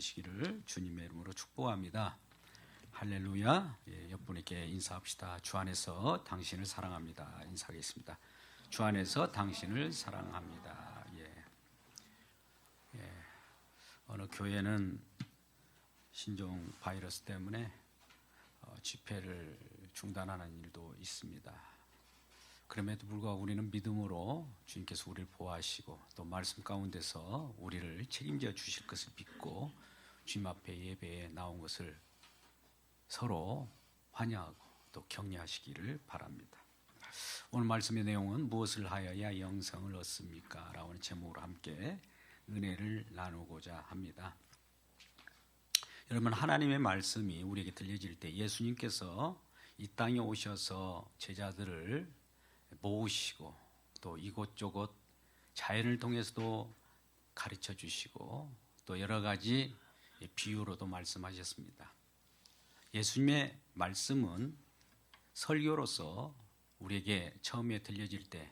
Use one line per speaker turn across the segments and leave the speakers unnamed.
되시기를 주님의 이름으로 축복합니다. 할렐루야. 옆분에게 인사합시다. 주 안에서 당신을 사랑합니다. 인사하겠습니다. 주 안에서 당신을 사랑합니다. 어느 교회는 신종 바이러스 때문에 집회를 중단하는 일도 있습니다. 그럼에도 불구하고 우리는 믿음으로 주님께서 우리를 보호하시고 또 말씀 가운데서 우리를 책임져 주실 것을 믿고 주님 앞에 예배에 나온 것을 서로 환영하고 또 격려하시기를 바랍니다. 오늘 말씀의 내용은 무엇을 하여야 영생을 얻습니까? 라고 하는 제목으로 함께 은혜를 나누고자 합니다. 여러분, 하나님의 말씀이 우리에게 들려질 때 예수님께서 이 땅에 오셔서 제자들을 모으시고 또 이곳저곳 자연을 통해서도 가르쳐 주시고 또 여러 가지 비유로도 말씀하셨습니다. 예수님의 말씀은 설교로서 우리에게 처음에 들려질 때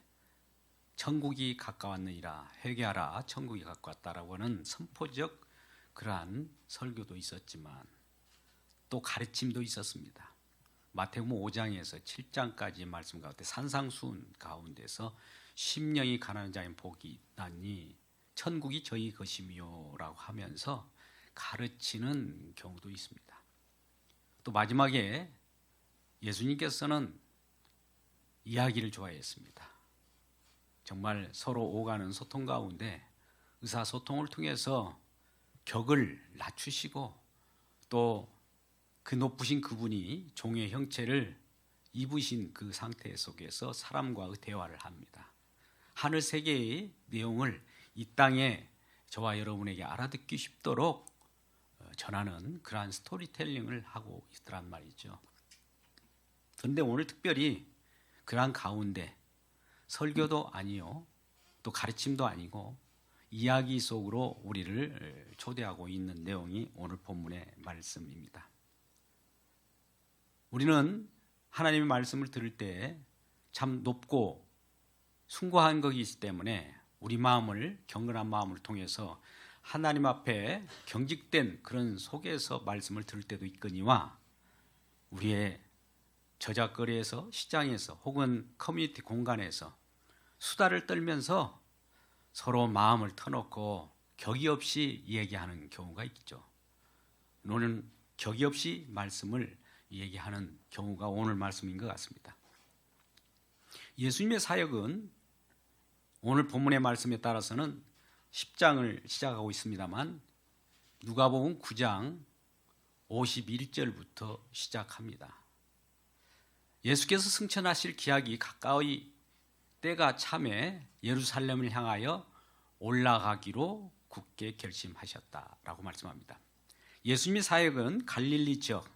천국이 가까웠느니라, 회개하라, 천국이 가까웠다라고 하는 선포적 그러한 설교도 있었지만 또 가르침도 있었습니다. 마태복음 5장에서 7장까지 말씀 가운데 산상수훈 가운데서 심령이 가난한 자인 복이 있나니 천국이 저희 것이미요 라고 하면서 가르치는 경우도 있습니다. 또 마지막에 예수님께서는 이야기를 좋아했습니다. 정말 서로 오가는 소통 가운데 의사소통을 통해서 격을 낮추시고 또 그 높으신 그분이 종의 형체를 입으신 그 상태 속에서 사람과의 대화를 합니다. 하늘 세계의 내용을 이 땅에 저와 여러분에게 알아듣기 쉽도록 전하는 그러한 스토리텔링을 하고 있더란 말이죠. 그런데 오늘 특별히 그러한 가운데 설교도 아니요, 또 가르침도 아니고 이야기 속으로 우리를 초대하고 있는 내용이 오늘 본문의 말씀입니다. 우리는 하나님의 말씀을 들을 때 참 높고 숭고한 것이 있기 때문에 우리 마음을, 경건한 마음을 통해서 하나님 앞에 경직된 그런 속에서 말씀을 들을 때도 있거니와 우리의 저작거리에서, 시장에서 혹은 커뮤니티 공간에서 수다를 떨면서 서로 마음을 터놓고 격이 없이 얘기하는 경우가 있죠. 오늘은 격이 없이 말씀을 얘기하는 경우가 오늘 말씀인 것 같습니다. 예수님의 사역은 오늘 본문의 말씀에 따라서는 10장을 시작하고 있습니다만 누가복음 9장 51절부터 시작합니다. 예수께서 승천하실 기약이 가까이 때가 참에 예루살렘을 향하여 올라가기로 굳게 결심하셨다라고 말씀합니다. 예수님의 사역은 갈릴리 지역,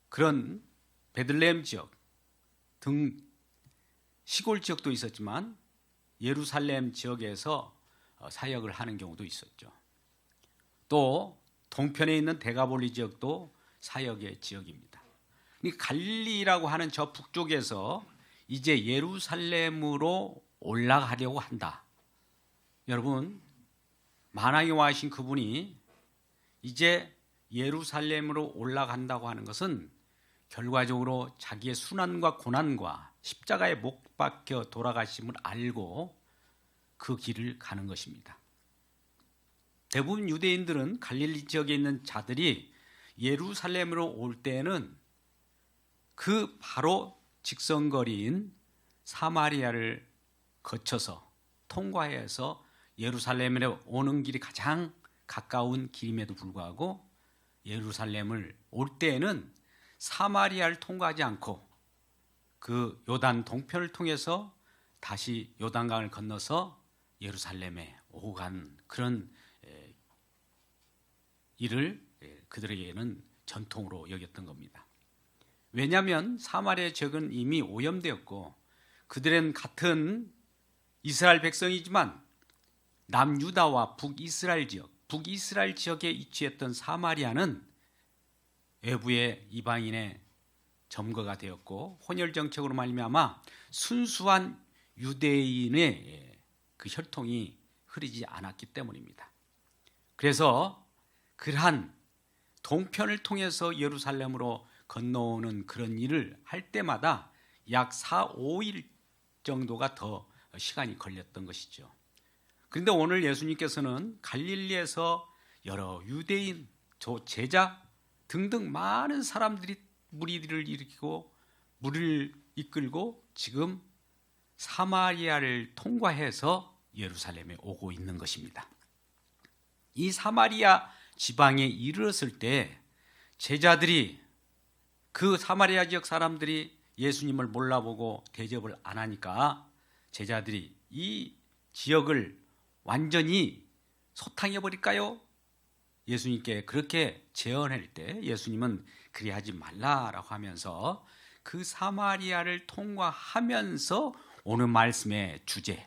그런 베들레헴 지역 등 시골 지역도 있었지만 예루살렘 지역에서 사역을 하는 경우도 있었죠. 또 동편에 있는 데가볼리 지역도 사역의 지역입니다. 갈릴리라고 하는 저 북쪽에서 이제 예루살렘으로 올라가려고 한다. 여러분, 만왕에 와 계신 그분이 이제 예루살렘으로 올라간다고 하는 것은 결과적으로 자기의 순환과 고난과 십자가에 못 박혀 돌아가심을 알고 그 길을 가는 것입니다. 대부분 유대인들은 갈릴리 지역에 있는 자들이 예루살렘으로 올 때에는 그 바로 직선거리인 사마리아를 거쳐서 통과해서 예루살렘으로 오는 길이 가장 가까운 길임에도 불구하고 예루살렘을 올 때에는 사마리아를 통과하지 않고 그 요단 동편을 통해서 다시 요단강을 건너서 예루살렘에 오고 간 그런 일을 그들에게는 전통으로 여겼던 겁니다. 왜냐하면 사마리아 지역은 이미 오염되었고 그들은 같은 이스라엘 백성이지만 남유다와 북이스라엘 지역에 위치했던 사마리아는 외부의 이방인의 점거가 되었고 혼혈 정책으로 말미암아 순수한 유대인의 그 혈통이 흐르지 않았기 때문입니다. 그래서 그러한 동편을 통해서 예루살렘으로 건너오는 그런 일을 할 때마다 약 4, 5일 정도가 더 시간이 걸렸던 것이죠. 그런데 오늘 예수님께서는 갈릴리에서 여러 유대인, 제자 등등 많은 사람들이 무리들을 일으키고 무리를 이끌고 지금 사마리아를 통과해서 예루살렘에 오고 있는 것입니다. 이 사마리아 지방에 이르렀을 때 제자들이, 그 사마리아 지역 사람들이 예수님을 몰라보고 대접을 안 하니까 제자들이 이 지역을 완전히 소탕해 버릴까요? 예수님께 그렇게 제언할 때 예수님은 그리하지 말라라고 하면서 그 사마리아를 통과하면서 오늘 말씀의 주제,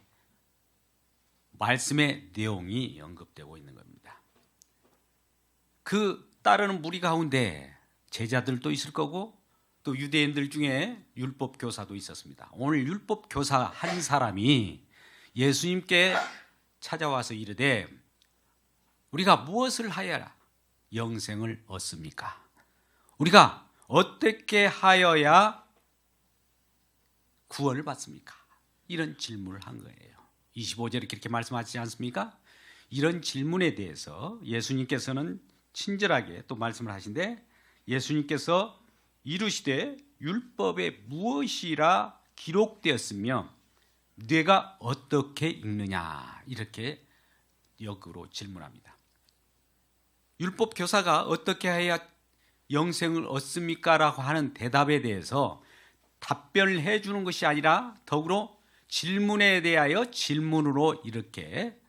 말씀의 내용이 언급되고 있는 겁니다. 그 따르는 무리 가운데 제자들도 있을 거고 또 유대인들 중에 율법 교사도 있었습니다. 오늘 율법 교사 한 사람이 예수님께 찾아와서 이르되 우리가 무엇을 하여야 영생을 얻습니까? 우리가 어떻게 하여야 구원을 받습니까? 이런 질문을 한 거예요. 25절에 그렇게 말씀하시지 않습니까? 이런 질문에 대해서 예수님께서는 친절하게 또 말씀을 하신데, 예수님께서 이르시되 율법에 무엇이라 기록되었으며 네가 어떻게 읽느냐, 이렇게 역으로 질문합니다. 율법 교사가 어떻게 해야 영생을 얻습니까? 라고 하는 대답에 대해서 답변을 해주는 것이 아니라 더불어 질문에 대하여 질문으로 이렇게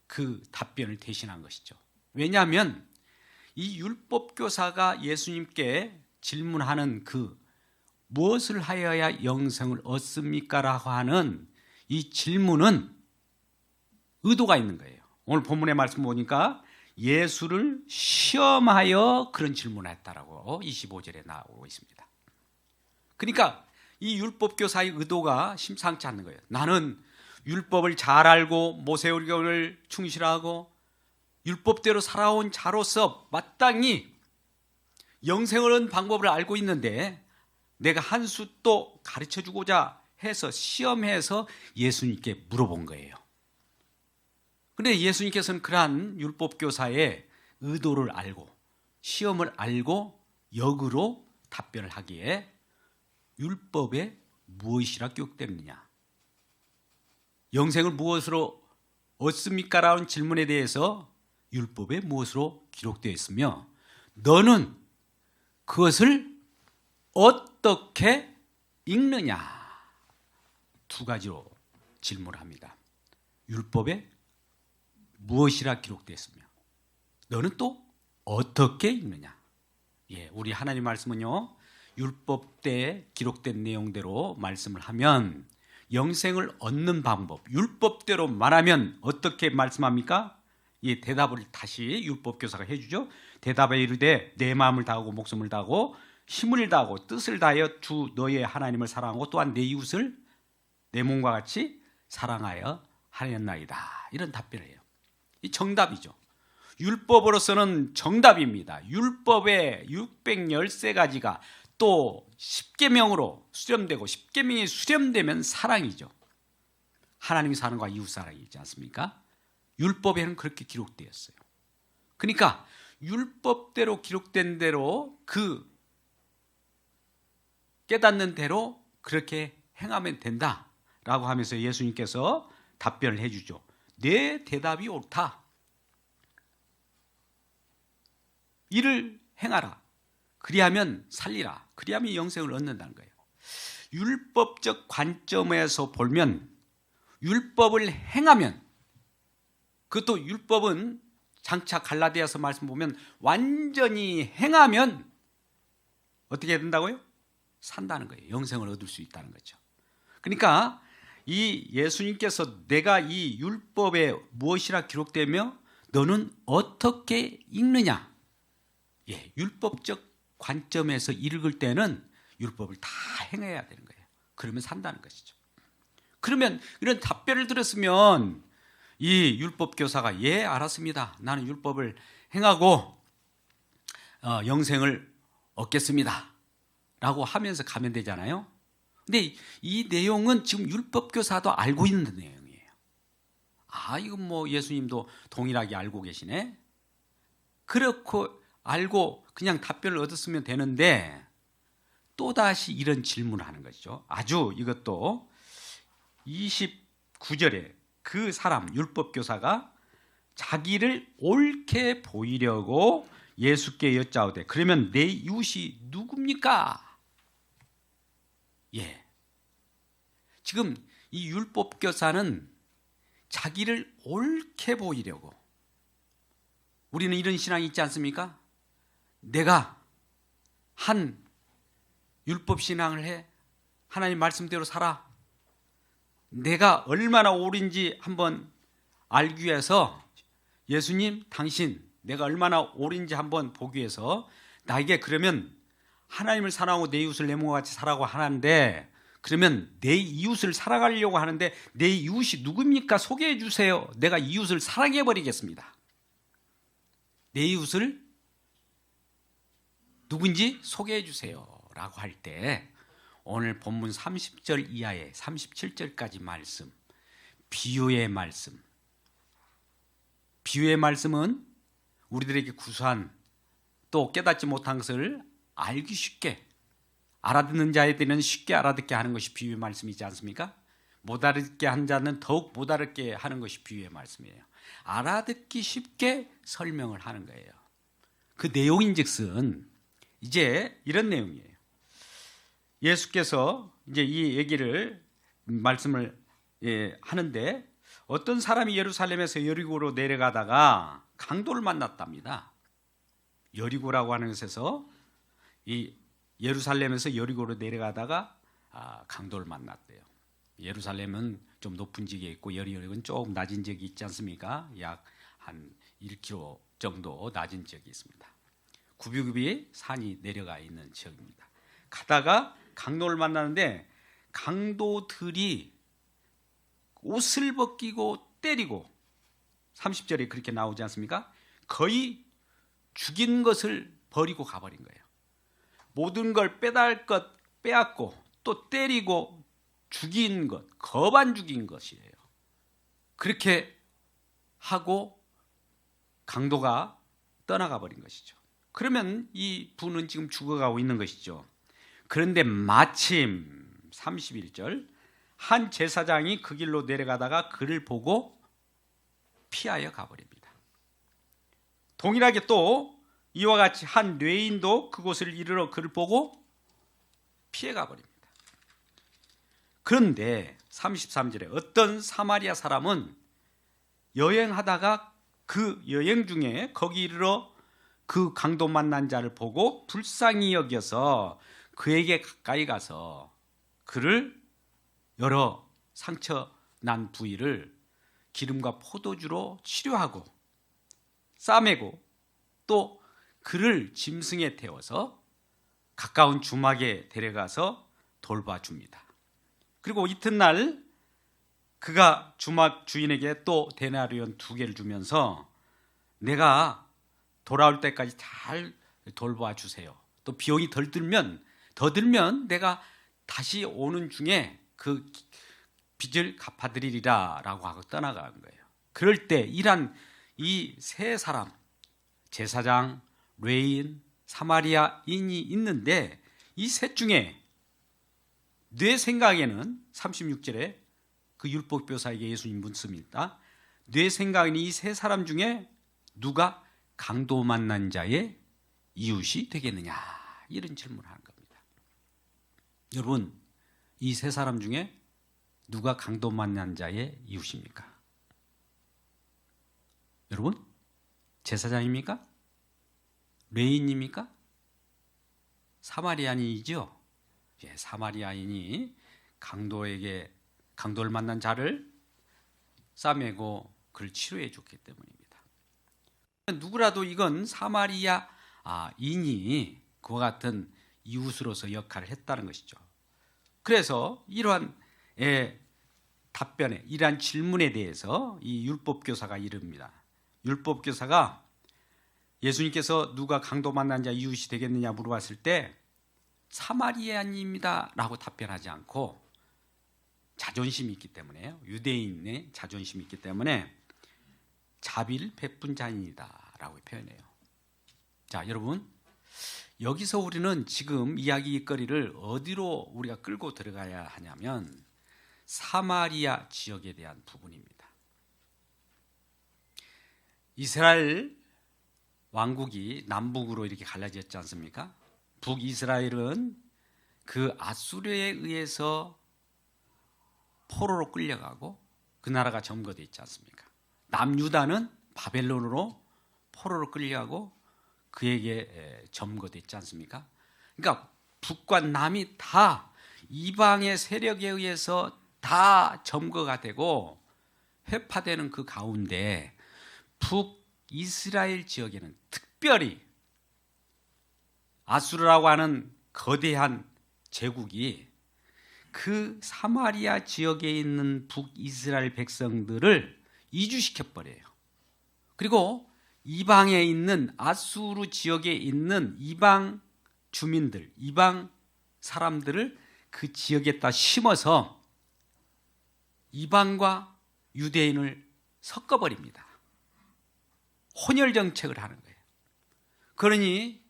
그 답변을 대신한 것이죠. 왜냐하면 이 율법 교사가 예수님께 질문하는 그 무엇을 하여야 영생을 얻습니까? 라고 하는 이 질문은 의도가 있는 거예요. 오늘 본문의 말씀 보니까 예수를 시험하여 그런 질문을 했다라고 25절에 나오고 있습니다. 그러니까 이 율법 교사의 의도가 심상치 않는 거예요. 나는 율법을 잘 알고 모세율법을 충실하고 율법대로 살아온 자로서 마땅히 영생을 얻는 방법을 알고 있는데 내가 한 수 또 가르쳐주고자 해서 시험해서 예수님께 물어본 거예요. 그런데 예수님께서는 그러한 율법교사의 의도를 알고 시험을 알고 역으로 답변을 하기에 율법에 무엇이라 기록되느냐, 영생을 무엇으로 얻습니까? 라는 질문에 대해서 율법에 무엇으로 기록되어 있으며 너는 그것을 어떻게 읽느냐, 두 가지로 질문을 합니다. 율법에 무엇이라 기록되었으며 너는 또 어떻게 읽느냐. 우리 하나님 말씀은요, 율법 때에 기록된 내용대로 말씀을 하면 영생을 얻는 방법, 율법대로 말하면 어떻게 말씀합니까? 이 대답을 다시 율법 교사가 해주죠. 대답에 이르되 내 마음을 다하고 목숨을 다하고 힘을 다하고 뜻을 다하여 주 너의 하나님을 사랑하고 또한 내 이웃을 내 몸과 같이 사랑하여 하였나이다. 이런 답변을 해요. 이 정답이죠. 율법으로서는 정답입니다. 율법의 613가지가 또 10계명으로 수렴되고 10계명이 수렴되면 사랑이죠. 하나님이 사랑과 이웃 사랑이 있지 않습니까? 율법에는 그렇게 기록되었어요. 그러니까 율법대로 기록된 대로 그 깨닫는 대로 그렇게 행하면 된다라고 하면서 예수님께서 답변을 해주죠. 내 대답이 옳다. 이를 행하라. 그리하면 살리라. 그리하면 영생을 얻는다는 거예요. 율법적 관점에서 보면 율법을 행하면, 그것도 율법은 장차 갈라디아서 말씀 보면 완전히 행하면 어떻게 된다고요? 산다는 거예요. 영생을 얻을 수 있다는 거죠. 그러니까 이 예수님께서 내가 이 율법에 무엇이라 기록되며 너는 어떻게 읽느냐, 율법적 관점에서 읽을 때는 율법을 다 행해야 되는 거예요. 그러면 산다는 것이죠. 그러면 이런 답변을 들었으면 이 율법 교사가 예 알았습니다. 나는 율법을 행하고 영생을 얻겠습니다. 라고 하면서 가면 되잖아요. 근데 이 내용은 지금 율법 교사도 알고 있는 내용이에요. 아, 이건 뭐 예수님도 동일하게 알고 계시네. 그렇고 알고 그냥 답변을 얻었으면 되는데 또다시 이런 질문을 하는 것이죠. 아주 이것도 29절에 그 사람 율법 교사가 자기를 옳게 보이려고 예수께 여짜오되 그러면 내 이웃이 누굽니까? 예. 지금 이 율법 교사는 자기를 옳게 보이려고, 우리는 이런 신앙이 있지 않습니까? 내가 한 율법 신앙을 해 하나님 말씀대로 살아, 내가 얼마나 옳은지 한번 알기 위해서 예수님 당신 내가 얼마나 옳은지 한번 보기 위해서 나에게 그러면 하나님을 사랑하고 내 이웃을 내 몸과 같이 살아가고 하는데, 그러면 내 이웃을 살아가려고 하는데 내 이웃이 누굽니까? 소개해 주세요. 내가 이웃을 사랑해 버리겠습니다. 내 이웃을 누군지 소개해 주세요 라고 할 때 오늘 본문 30절 이하의 37절까지 말씀, 비유의 말씀. 비유의 말씀은 우리들에게 구수한 또 깨닫지 못한 것을 알기 쉽게, 알아듣는 자들은 쉽게 알아듣게 하는 것이 비유의 말씀이지 않습니까? 못 알아듣게 한 자는 더욱 못 알아듣게 하는 것이 비유의 말씀이에요. 알아듣기 쉽게 설명을 하는 거예요. 그 내용인즉슨 이제 이런 내용이에요. 예수께서 이제 이 얘기를 말씀을 하는데 어떤 사람이 예루살렘에서 여리고로 내려가다가 강도를 만났답니다. 여리고라고 하는 것에서 이 예루살렘에서 여리고로 내려가다가 강도를 만났대요. 예루살렘은 좀 높은 지역에 있고 여리고는 조금 낮은 지역이 있지 않습니까? 약 한 1km 정도 낮은 지역이 있습니다. 굽이굽이 산이 내려가 있는 지역입니다. 가다가 강도를 만나는데 강도들이 옷을 벗기고 때리고, 30절에 그렇게 나오지 않습니까? 거의 죽인 것을 버리고 가버린 거예요. 모든 걸 빼앗을 것 빼앗고 또 때리고 죽인 것, 거반 죽인 것이에요. 그렇게 하고 강도가 떠나가 버린 것이죠. 그러면 이 분은 지금 죽어가고 있는 것이죠. 그런데 마침 31절 한 제사장이 그 길로 내려가다가 그를 보고 피하여 가버립니다. 동일하게 또 이와 같이 한 뇌인도 그곳을 이르러 그를 보고 피해 가버립니다. 그런데 33절에 어떤 사마리아 사람은 여행하다가 그 여행 중에 거기 이르러 그 강도 만난 자를 보고 불쌍히 여겨서 그에게 가까이 가서 그를 여러 상처 난 부위를 기름과 포도주로 치료하고 싸매고 또 그를 짐승에 태워서 가까운 주막에 데려가서 돌봐줍니다. 그리고 이튿날 그가 주막 주인에게 또 데나리온 2개를 주면서 내가 돌아올 때까지 잘 돌봐주세요. 또 비용이 더 들면 내가 다시 오는 중에 그 빚을 갚아드리리라 라고 하고 떠나간 거예요. 그럴 때 일한 이 세 사람, 제사장, 레인, 사마리아인이 있는데 이 셋 중에 내 생각에는 36절에 그 율법교사에게 예수님 묻습니다. 내 생각에는 이 세 사람 중에 누가 강도 만난 자의 이웃이 되겠느냐, 이런 질문을 하는 겁니다. 여러분, 이 세 사람 중에 누가 강도 만난 자의 이웃입니까? 여러분, 제사장입니까? 레인입니까? 사마리아인이죠. 예, 사마리아인이 강도를 만난 자를 싸매고 그를 치료해 줬기 때문입니다. 누구라도 이건 사마리아인이 그와 같은 이웃으로서 역할을 했다는 것이죠. 그래서 이러한 답변에 이러한 질문에 대해서 이 율법교사가 이릅니다. 율법교사가 예수님께서 누가 강도 만난 자 이웃이 되겠느냐 물어봤을 때 사마리아인입니다 라고 답변하지 않고 자존심이 있기 때문에요. 유대인의 자존심이 있기 때문에 자비를 베푼 자입니다 라고 표현해요. 자, 여러분, 여기서 우리는 지금 이야기거리를 어디로 우리가 끌고 들어가야 하냐면 사마리아 지역에 대한 부분입니다. 이스라엘 왕국이 남북으로 이렇게 갈라졌지 않습니까? 북이스라엘은 그 아수르에 의해서 포로로 끌려가고 그 나라가 점거되어 있지 않습니까? 남유다는 바벨론으로 포로로 끌려가고 그에게 점거되어 있지 않습니까? 그러니까 북과 남이 다 이방의 세력에 의해서 다 점거가 되고 회파되는 그 가운데 북이스라엘 지역에는 특별히 아수르라고 하는 거대한 제국이 그 사마리아 지역에 있는 북이스라엘 백성들을 이주시켜버려요. 그리고 이방에 있는 아수르 지역에 있는 이방 주민들, 이방 사람들을 그 지역에다 심어서 이방과 유대인을 섞어버립니다. 혼혈 정책을 하는 거예요. 그러니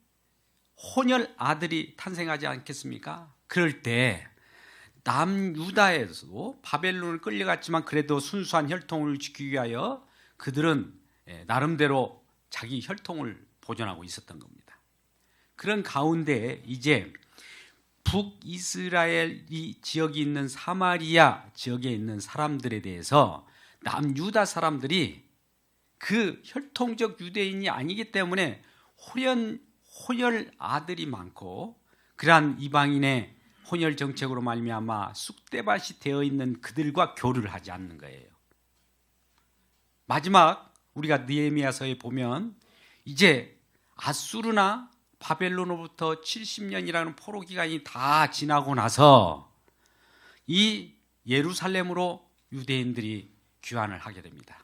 혼혈 아들이 탄생하지 않겠습니까? 그럴 때 남유다에서도 바벨론을 끌려갔지만 그래도 순수한 혈통을 지키기 위하여 그들은 나름대로 자기 혈통을 보존하고 있었던 겁니다. 그런 가운데 이제 북이스라엘 이 지역에 있는 사마리아 지역에 있는 사람들에 대해서 남유다 사람들이 그 혈통적 유대인이 아니기 때문에 혼혈 아들이 많고 그러한 이방인의 혼혈 정책으로 말미암아 쑥대밭이 되어 있는 그들과 교류를 하지 않는 거예요. 마지막 우리가 느헤미야서에 보면 이제 아수르나 바벨론으로부터 70년이라는 포로 기간이 다 지나고 나서 이 예루살렘으로 유대인들이 귀환을 하게 됩니다.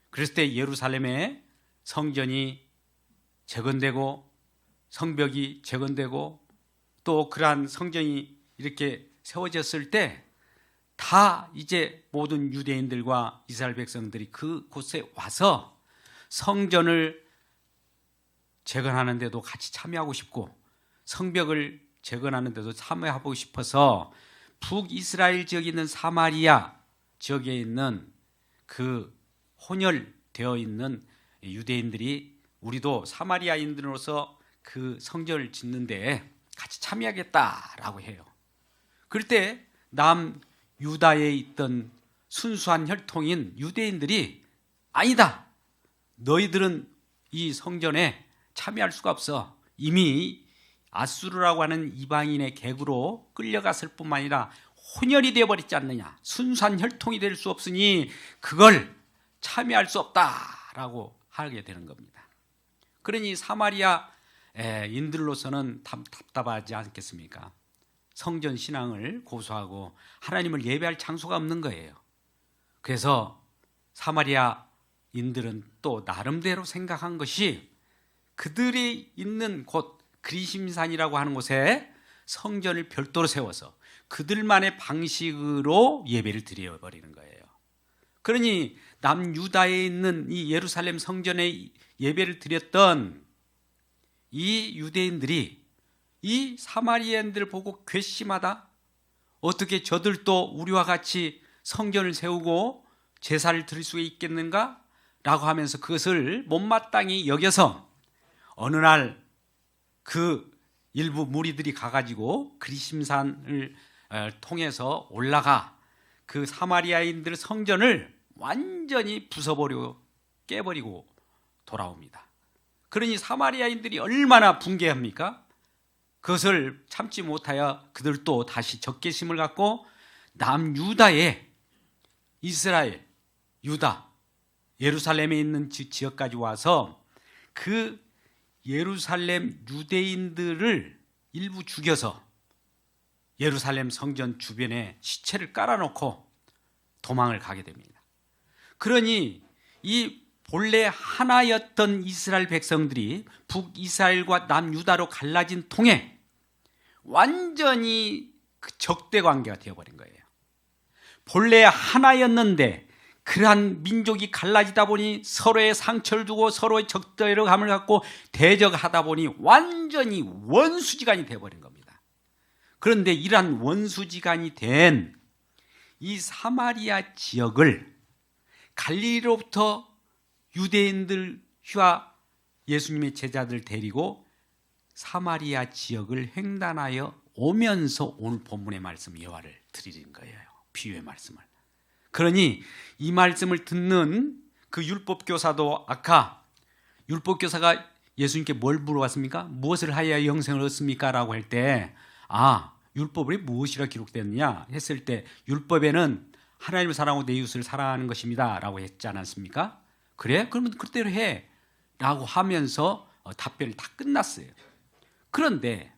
그랬을 때 예루살렘에 성전이 재건되고 성벽이 재건되고 또 그러한 성전이 이렇게 세워졌을 때 다 이제 모든 유대인들과 이스라엘 백성들이 그곳에 와서 성전을 재건하는 데도 같이 참여하고 싶고 성벽을 재건하는 데도 참여하고 싶어서 북이스라엘 지역에 있는 사마리아 지역에 있는 그 혼혈되어 있는 유대인들이 우리도 사마리아인들로서 그 성전을 짓는데 같이 참여하겠다라고 해요. 그럴 때 남유다에 있던 순수한 혈통인 유대인들이 아니다. 너희들은 이 성전에 참여할 수가 없어. 이미 아수르라고 하는 이방인의 객으로 끌려갔을 뿐만 아니라 혼혈이 되어버렸지 않느냐. 순수한 혈통이 될 수 없으니 그걸 참여할 수 없다라고 하게 되는 겁니다. 그러니 사마리아 인들로서는 답답하지 않겠습니까? 성전 신앙을 고수하고 하나님을 예배할 장소가 없는 거예요. 그래서 사마리아 인들은 또 나름대로 생각한 것이 그들이 있는 곳 그리심산이라고 하는 곳에 성전을 별도로 세워서 그들만의 방식으로 예배를 드려버리는 거예요. 그러니 남유다에 있는 이 예루살렘 성전에 예배를 드렸던 이 유대인들이 이 사마리아인들을 보고 괘씸하다. 어떻게 저들도 우리와 같이 성전을 세우고 제사를 드릴 수 있겠는가? 라고 하면서 그것을 못마땅히 여겨서 어느 날 그 일부 무리들이 가가지고 그리심산을 통해서 올라가 그 사마리아인들 성전을 완전히 부숴버리고 깨버리고 돌아옵니다. 그러니 사마리아인들이 얼마나 분개합니까? 그것을 참지 못하여 그들도 다시 적개심을 갖고 남유다에 이스라엘, 유다, 예루살렘에 있는 지역까지 와서 그 예루살렘 유대인들을 일부 죽여서 예루살렘 성전 주변에 시체를 깔아놓고 도망을 가게 됩니다. 그러니 이 본래 하나였던 이스라엘 백성들이 북이스라엘과 남유다로 갈라진 통에 완전히 그 적대 관계가 되어버린 거예요. 본래 하나였는데 그러한 민족이 갈라지다 보니 서로의 상처를 두고 서로의 적대감을 갖고 대적하다 보니 완전히 원수지간이 되어버린 겁니다. 그런데 이러한 원수지간이 된 이 사마리아 지역을 갈릴리로부터 유대인들과 예수님의 제자들 데리고 사마리아 지역을 횡단하여 오면서 오늘 본문의 말씀 여호와를 드리는 거예요. 비유의 말씀을. 그러니 이 말씀을 듣는 그 율법교사도 아까 율법교사가 예수님께 뭘 물어봤습니까? 무엇을 하여야 영생을 얻습니까? 라고 할 때 율법에 무엇이라 기록되느냐 했을 때 율법에는 하나님을 사랑하고 내 이웃을 사랑하는 것입니다 라고 했지 않았습니까? 그래? 그러면 그대로 해 라고 하면서 답변이 다 끝났어요. 그런데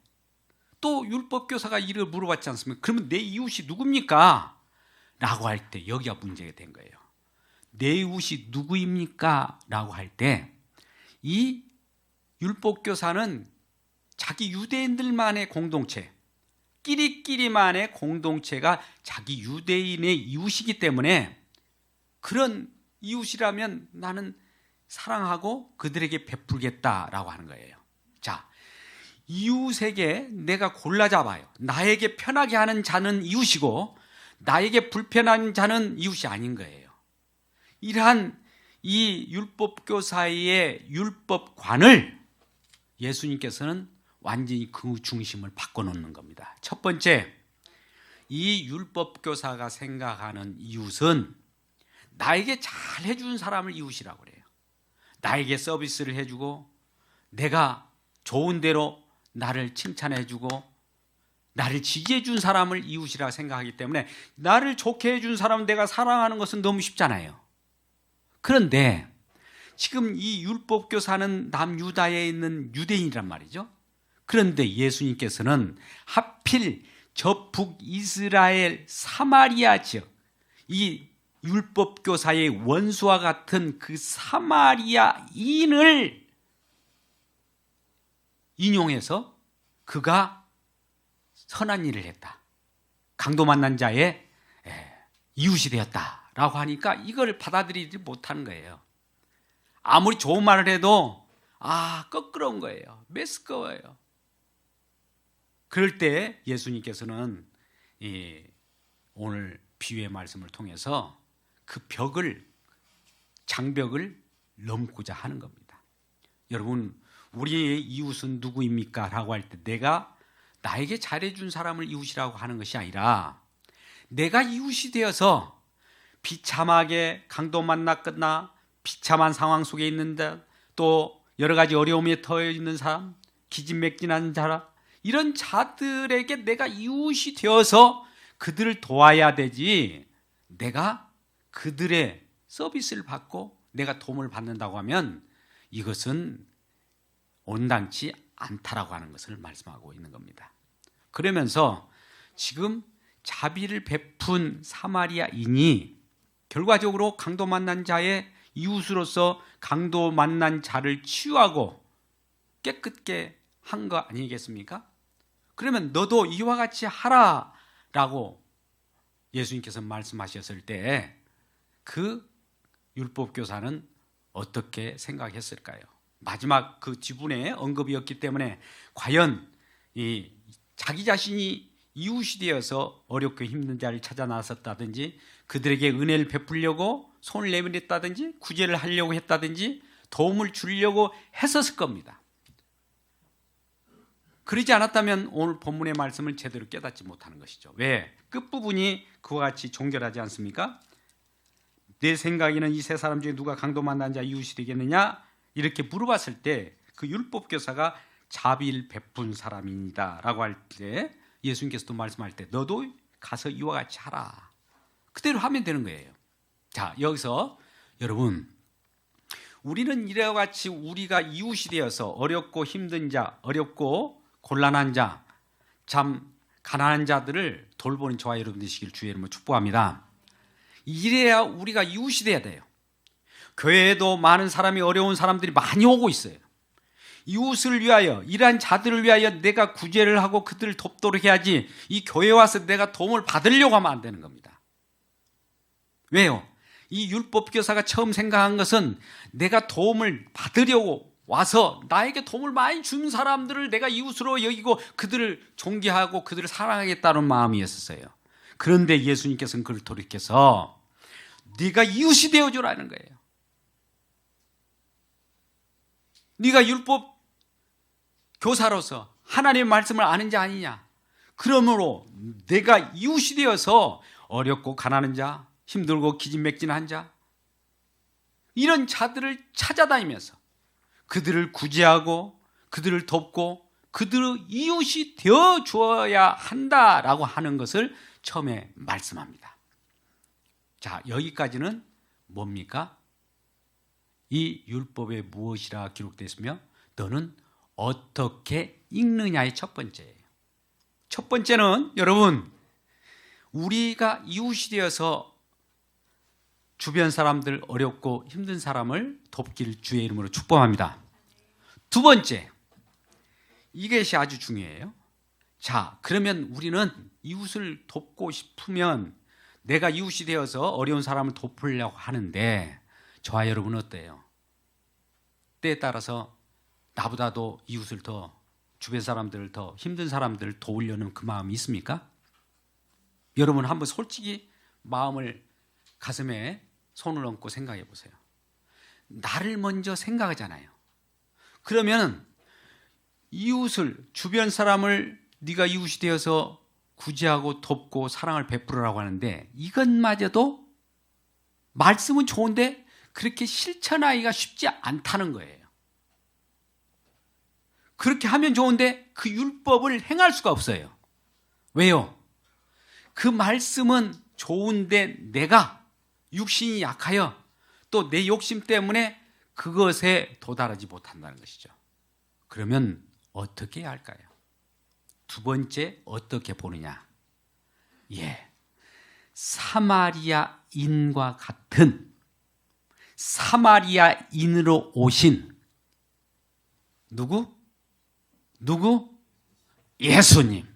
또 율법교사가 이를 물어봤지 않습니까? 그러면 내 이웃이 누굽니까? 라고 할 때 여기가 문제가 된 거예요. 내 이웃이 누구입니까? 라고 할 때 이 율법교사는 자기 유대인들만의 공동체, 끼리끼리만의 공동체가 자기 유대인의 이웃이기 때문에 그런 이웃이라면 나는 사랑하고 그들에게 베풀겠다라고 하는 거예요. 자, 이웃에게 내가 골라 잡아요. 나에게 편하게 하는 자는 이웃이고 나에게 불편한 자는 이웃이 아닌 거예요. 이러한 이 율법교사의 율법관을 예수님께서는 완전히 그 중심을 바꿔놓는 겁니다. 첫 번째, 이 율법교사가 생각하는 이웃은 나에게 잘 해준 사람을 이웃이라고 그래요. 나에게 서비스를 해주고 내가 좋은 대로 나를 칭찬해주고 나를 지지해준 사람을 이웃이라고 생각하기 때문에 나를 좋게 해준 사람은 내가 사랑하는 것은 너무 쉽잖아요. 그런데 지금 이 율법교사는 남유다에 있는 유대인이란 말이죠. 그런데 예수님께서는 하필 저 북이스라엘 사마리아 지역, 이 율법교사의 원수와 같은 그 사마리아인을 인용해서 그가 선한 일을 했다, 강도 만난 자의 이웃이 되었다라고 하니까 이걸 받아들이지 못하는 거예요. 아무리 좋은 말을 해도 껄끄러운 거예요. 매스꺼워요. 그럴 때 예수님께서는 오늘 비유의 말씀을 통해서 그 장벽을 넘고자 하는 겁니다. 여러분, 우리의 이웃은 누구입니까? 라고 할 때 내가 나에게 잘해준 사람을 이웃이라고 하는 것이 아니라 내가 이웃이 되어서 비참하게 강도 만났거나 비참한 상황 속에 있는데 또 여러 가지 어려움에 터여 있는 사람, 기진맥진한 사람, 이런 자들에게 내가 이웃이 되어서 그들을 도와야 되지, 내가 그들의 서비스를 받고 내가 도움을 받는다고 하면 이것은 온당치 않다라고 하는 것을 말씀하고 있는 겁니다. 그러면서 지금 자비를 베푼 사마리아인이 결과적으로 강도 만난 자의 이웃으로서 강도 만난 자를 치유하고 깨끗게 한 거 아니겠습니까? 그러면 너도 이와 같이 하라라고 예수님께서 말씀하셨을 때 그 율법교사는 어떻게 생각했을까요? 마지막 그 지분의 언급이었기 때문에 과연 자기 자신이 이웃이 되어서 어렵고 힘든 자를 찾아 나섰다든지 그들에게 은혜를 베풀려고 손을 내밀었다든지 구제를 하려고 했다든지 도움을 주려고 했었을 겁니다. 그러지 않았다면 오늘 본문의 말씀을 제대로 깨닫지 못하는 것이죠. 왜? 끝부분이 그와 같이 종결하지 않습니까? 내 생각에는 이 세 사람 중에 누가 강도 만난 자 이웃이 되겠느냐? 이렇게 물어봤을 때 그 율법교사가 자비를 베푼 사람입니다 라고 할 때 예수님께서도 말씀할 때 너도 가서 이와 같이 하라, 그대로 하면 되는 거예요. 자, 여기서 여러분, 우리는 이와 같이 우리가 이웃이 되어서 어렵고 힘든 자, 어렵고 곤란한 자, 참 가난한 자들을 돌보는 저와 여러분 되시길 주의 이름으로 축복합니다. 이래야 우리가 이웃이 돼야 돼요. 교회에도 많은 사람이 어려운 사람들이 많이 오고 있어요. 이웃을 위하여, 이러한 자들을 위하여 내가 구제를 하고 그들을 돕도록 해야지 이 교회에 와서 내가 도움을 받으려고 하면 안 되는 겁니다. 왜요? 이 율법교사가 처음 생각한 것은 내가 도움을 받으려고 와서 나에게 도움을 많이 준 사람들을 내가 이웃으로 여기고 그들을 존경하고 그들을 사랑하겠다는 마음이었어요. 그런데 예수님께서는 그를 돌이켜서 네가 이웃이 되어주라는 거예요. 네가 율법 교사로서 하나님의 말씀을 아는 자 아니냐? 그러므로 내가 이웃이 되어서 어렵고 가난한 자, 힘들고 기진맥진한 자, 이런 자들을 찾아다니면서 그들을 구제하고 그들을 돕고 그들의 이웃이 되어 주어야 한다라고 하는 것을 처음에 말씀합니다. 자, 여기까지는 뭡니까? 이 율법에 무엇이라 기록되었으며 너는 어떻게 읽느냐의 첫 번째예요. 첫 번째는 여러분, 우리가 이웃이 되어서 주변 사람들, 어렵고 힘든 사람을 돕기를 주의 이름으로 축복합니다. 두 번째, 이것이 아주 중요해요. 자, 그러면 우리는 이웃을 돕고 싶으면 내가 이웃이 되어서 어려운 사람을 돕으려고 하는데 저와 여러분은 어때요? 때에 따라서 나보다도 이웃을 더, 주변 사람들을 더, 힘든 사람들을 도우려는 그 마음이 있습니까? 여러분 한번 솔직히 마음을 가슴에 손을 얹고 생각해 보세요. 나를 먼저 생각하잖아요. 그러면 이웃을, 주변 사람을 네가 이웃이 되어서 구제하고 돕고 사랑을 베풀으라고 하는데 이것마저도 말씀은 좋은데 그렇게 실천하기가 쉽지 않다는 거예요. 그렇게 하면 좋은데 그 율법을 행할 수가 없어요. 왜요? 그 말씀은 좋은데 내가 육신이 약하여 또 내 욕심 때문에 그것에 도달하지 못한다는 것이죠. 그러면 어떻게 해야 할까요? 두 번째, 어떻게 보느냐? 사마리아인과 같은 사마리아인으로 오신 누구? 예수님.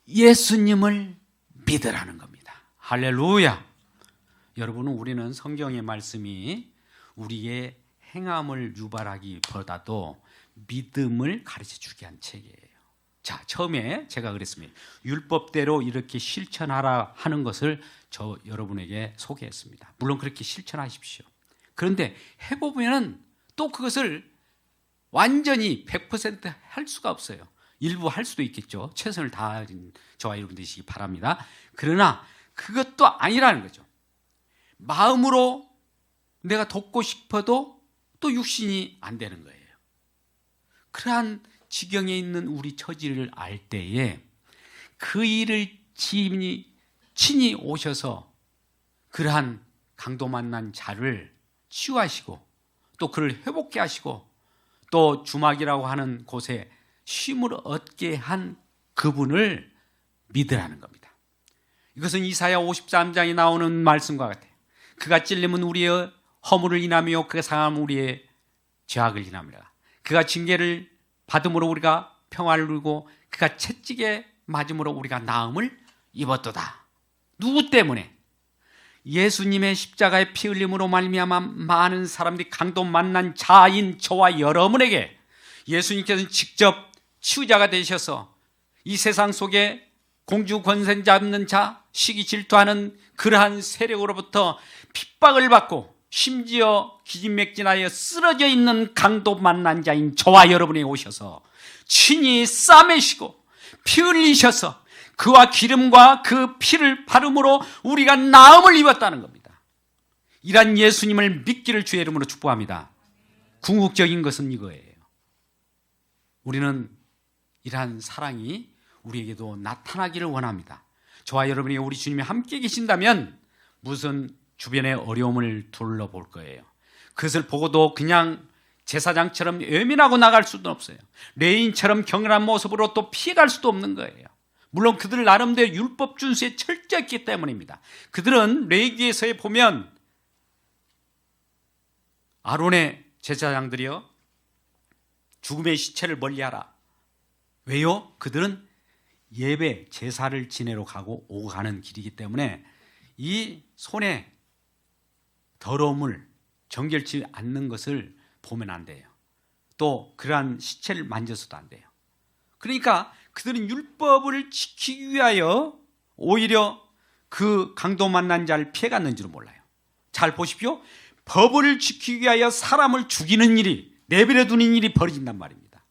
예수님을 믿으라는 겁니다. 할렐루야. 여러분은 우리는 성경의 말씀이 우리의 행함을 유발하기보다도 믿음을 가르쳐주게 한 책이에요. 자, 처음에 제가 그랬습니다. 율법대로 이렇게 실천하라 하는 것을 저 여러분에게 소개했습니다. 물론 그렇게 실천하십시오. 그런데 해보면 또 그것을 완전히 100% 할 수가 없어요. 일부 할 수도 있겠죠. 최선을 다하는 저와 여러분 되시기 바랍니다. 그러나 그것도 아니라는 거죠. 마음으로 내가 돕고 싶어도 또 육신이 안 되는 거예요. 그러한 지경에 있는 우리 처지를 알 때에 그 일을 친히 오셔서 그러한 강도 만난 자를 치유하시고 또 그를 회복케 하시고 또 주막이라고 하는 곳에 쉼을 얻게 한 그분을 믿으라는 겁니다. 이것은 이사야 53장에 나오는 말씀과 같아요. 그가 찔림은 우리의 허물을 인하며 그가 상함은 우리의 죄악을 인함이라. 그가 징계를 받음으로 우리가 평화를 누리고 그가 채찍에 맞음으로 우리가 나음을 입었도다. 누구 때문에? 예수님의 십자가의 피 흘림으로 말미암아 많은 사람들이 강도 만난 자인 저와 여러분에게 예수님께서는 직접 치유자가 되셔서 이 세상 속에 공주 권세 잡는 자, 시기 질투하는 그러한 세력으로부터 핍박을 받고 심지어 기진맥진하여 쓰러져 있는 강도 만난 자인 저와 여러분이 오셔서 친히 싸매시고 피 흘리셔서 그와 기름과 그 피를 바름으로 우리가 나음을 입었다는 겁니다. 이런 예수님을 믿기를 주의 이름으로 축복합니다. 궁극적인 것은 이거예요. 우리는 이러한 사랑이 우리에게도 나타나기를 원합니다. 저와 여러분이 우리 주님이 함께 계신다면 무슨 주변의 어려움을 둘러볼 거예요. 그것을 보고도 그냥 제사장처럼 예민하고 나갈 수도 없어요. 레인처럼 경건한 모습으로 또 피해갈 수도 없는 거예요. 물론 그들 나름대로 율법 준수에 철저했기 때문입니다. 그들은 레위기에서에 보면 아론의 제사장들이여 죽음의 시체를 멀리하라. 왜요? 그들은 예배, 제사를 지내러 가고 오고 가는 길이기 때문에 이 손에 더러움을 정결치 않는 것을 보면 안 돼요. 또 그러한 시체를 만져서도 안 돼요. 그러니까 그들은 율법을 지키기 위하여 오히려 그 강도 만난 자를 피해갔는지도 몰라요. 잘 보십시오. 법을 지키기 위하여 사람을 죽이는 일이, 내버려 두는 일이 벌어진단 말입니다.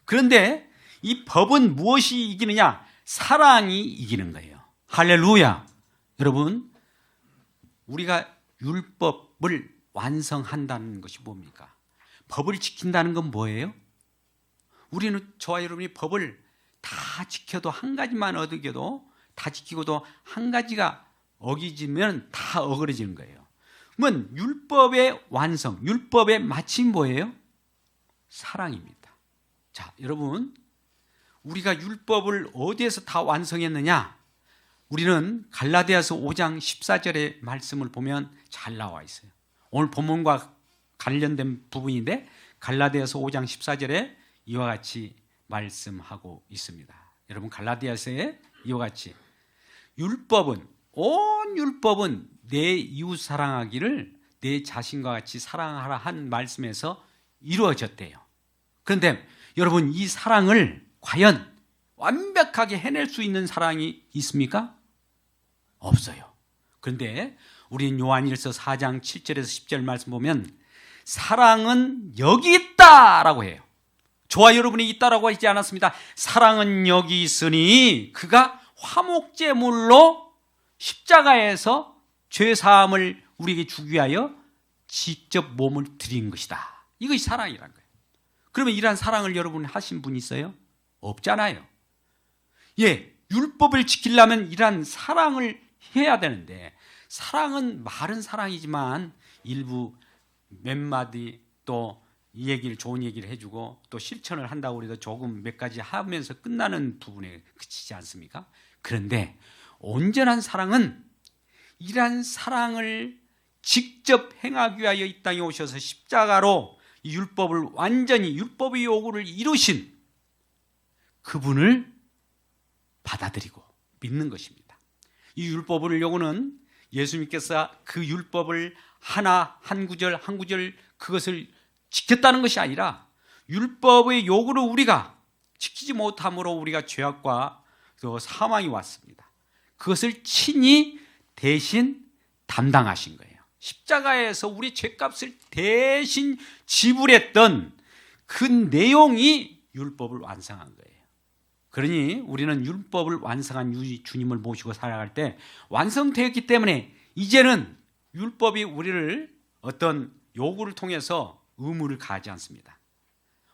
그런데 이 법은 무엇이 이기느냐? 사랑이 이기는 거예요. 할렐루야. 여러분, 우리가 율법을 완성한다는 것이 뭡니까? 법을 지킨다는 건 뭐예요? 우리는, 저와 여러분이 법을 다 지켜도 한 가지만 어기겨도, 다 지키고도 한 가지가 어기지면 다 어그러지는 거예요. 그러면 율법의 완성, 율법의 마침이 뭐예요? 사랑입니다. 자, 여러분, 우리가 율법을 어디에서 다 완성했느냐? 우리는 갈라디아서 5장 14절의 말씀을 보면 잘 나와 있어요. 오늘 본문과 관련된 부분인데 갈라디아서 5장 14절에 이와 같이 말씀하고 있습니다. 여러분, 갈라디아서에 이와 같이 온 율법은 내 이웃 사랑하기를 내 자신과 같이 사랑하라 한 말씀에서 이루어졌대요. 그런데 여러분, 이 사랑을 과연 완벽하게 해낼 수 있는 사랑이 있습니까? 없어요. 그런데 우리는 요한일서 4장 7절에서 10절 말씀 보면 사랑은 여기 있다라고 해요. 저와 여러분이 있다라고 하지 않았습니다. 사랑은 여기 있으니 그가 화목제물로 십자가에서 죄사함을 우리에게 주기 위하여 직접 몸을 드린 것이다. 이것이 사랑이란 거예요. 그러면 이러한 사랑을 여러분 하신 분 있어요? 없잖아요. 예, 율법을 지키려면 이러한 사랑을 해야 되는데, 사랑은 말은 사랑이지만 일부 몇 마디 또 이 얘기를, 좋은 얘기를 해주고 또 실천을 한다고 해도 조금 몇 가지 하면서 끝나는 부분에 그치지 않습니까? 그런데 온전한 사랑은 이러한 사랑을 직접 행하기 위하여 이 땅에 오셔서 십자가로 이 율법을 완전히, 율법의 요구를 이루신 그분을 받아들이고 믿는 것입니다. 이 율법을 요구는 예수님께서 그 율법을 하나 한 구절 한 구절 그것을 지켰다는 것이 아니라 율법의 요구를 우리가 지키지 못함으로 우리가 죄악과 사망이 왔습니다. 그것을 친히 대신 담당하신 거예요. 십자가에서 우리 죄값을 대신 지불했던 그 내용이 율법을 완성한 거예요. 그러니 우리는 율법을 완성한 주님을 모시고 살아갈 때 완성되었기 때문에 이제는 율법이 우리를 어떤 요구를 통해서 의무를 가하지 않습니다.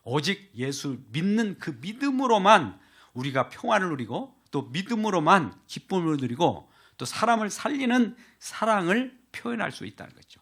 오직 예수 믿는 그 믿음으로만 우리가 평안을 누리고 또 믿음으로만 기쁨을 누리고 또 사람을 살리는 사랑을 표현할 수 있다는 거죠.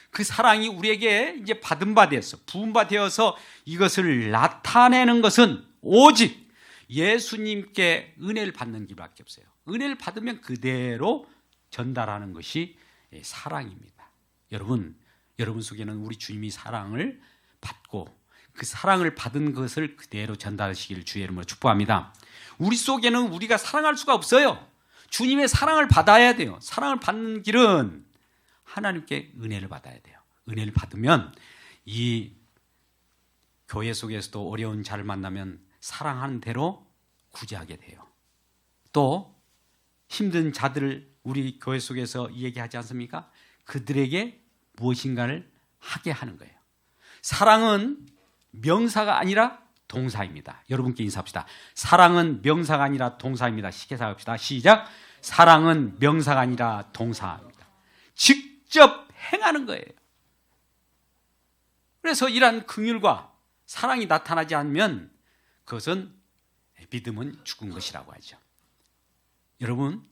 그 사랑이 우리에게 이제 받은 바 되어서, 부은 바 되어서 이것을 나타내는 것은 오직 예수님께 은혜를 받는 길밖에 없어요. 은혜를 받으면 그대로 전달하는 것이 사랑입니다. 여러분 속에는 우리 주님이 사랑을 받고 그 사랑을 받은 것을 그대로 전달하시기를 주의 이름으로 축복합니다. 우리 속에는 우리가 사랑할 수가 없어요. 주님의 사랑을 받아야 돼요. 사랑을 받는 길은 하나님께 은혜를 받아야 돼요. 은혜를 받으면 이 교회 속에서도 어려운 자를 만나면 사랑하는 대로 구제하게 돼요. 또 힘든 자들을 우리 교회 속에서 얘기하지 않습니까? 그들에게 무엇인가를 하게 하는 거예요. 사랑은 명사가 아니라 동사입니다. 여러분께 인사합시다. 사랑은 명사가 아니라 동사입니다. 쉽게 생각합시다. 시작. 사랑은 명사가 아니라 동사입니다. 직접 행하는 거예요. 그래서 이러한 긍휼과 사랑이 나타나지 않으면 그것은 믿음은 죽은 것이라고 하죠. 여러분,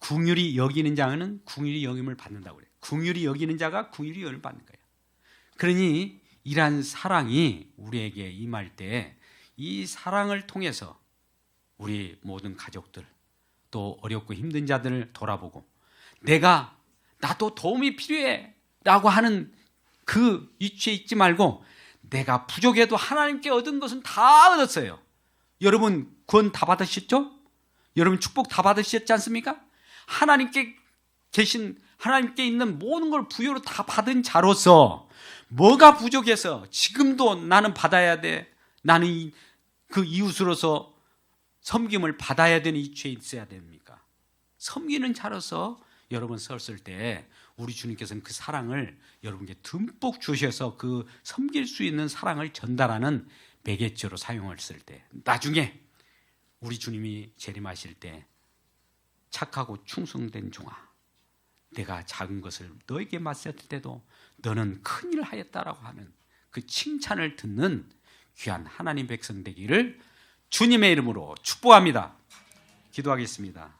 긍휼히 여기는 자는 긍휼히 여김을 받는다고 그래요. 긍휼히 여기는 자가 긍휼히 여김을 받는 거예요. 그러니 이러한 사랑이 우리에게 임할 때 이 사랑을 통해서 우리 모든 가족들, 또 어렵고 힘든 자들을 돌아보고 나도 도움이 필요해 라고 하는 그 위치에 있지 말고 내가 부족해도 하나님께 얻은 것은 다 얻었어요. 여러분 구원 다 받으셨죠? 여러분 축복 다 받으셨지 않습니까? 하나님께 있는 모든 걸 부여로 다 받은 자로서 뭐가 부족해서 지금도 나는 받아야 돼, 나는 그 이웃으로서 섬김을 받아야 되는 위치에 있어야 됩니까? 섬기는 자로서 여러분 섰을 때 우리 주님께서는 그 사랑을 여러분께 듬뿍 주셔서 그 섬길 수 있는 사랑을 전달하는 매개체로 사용했을 때, 나중에 우리 주님이 재림하실 때 착하고 충성된 종아, 내가 작은 것을 너에게 맡겼을 때도 너는 큰일을 하였다라고 하는 그 칭찬을 듣는 귀한 하나님 백성 되기를 주님의 이름으로 축복합니다. 기도하겠습니다.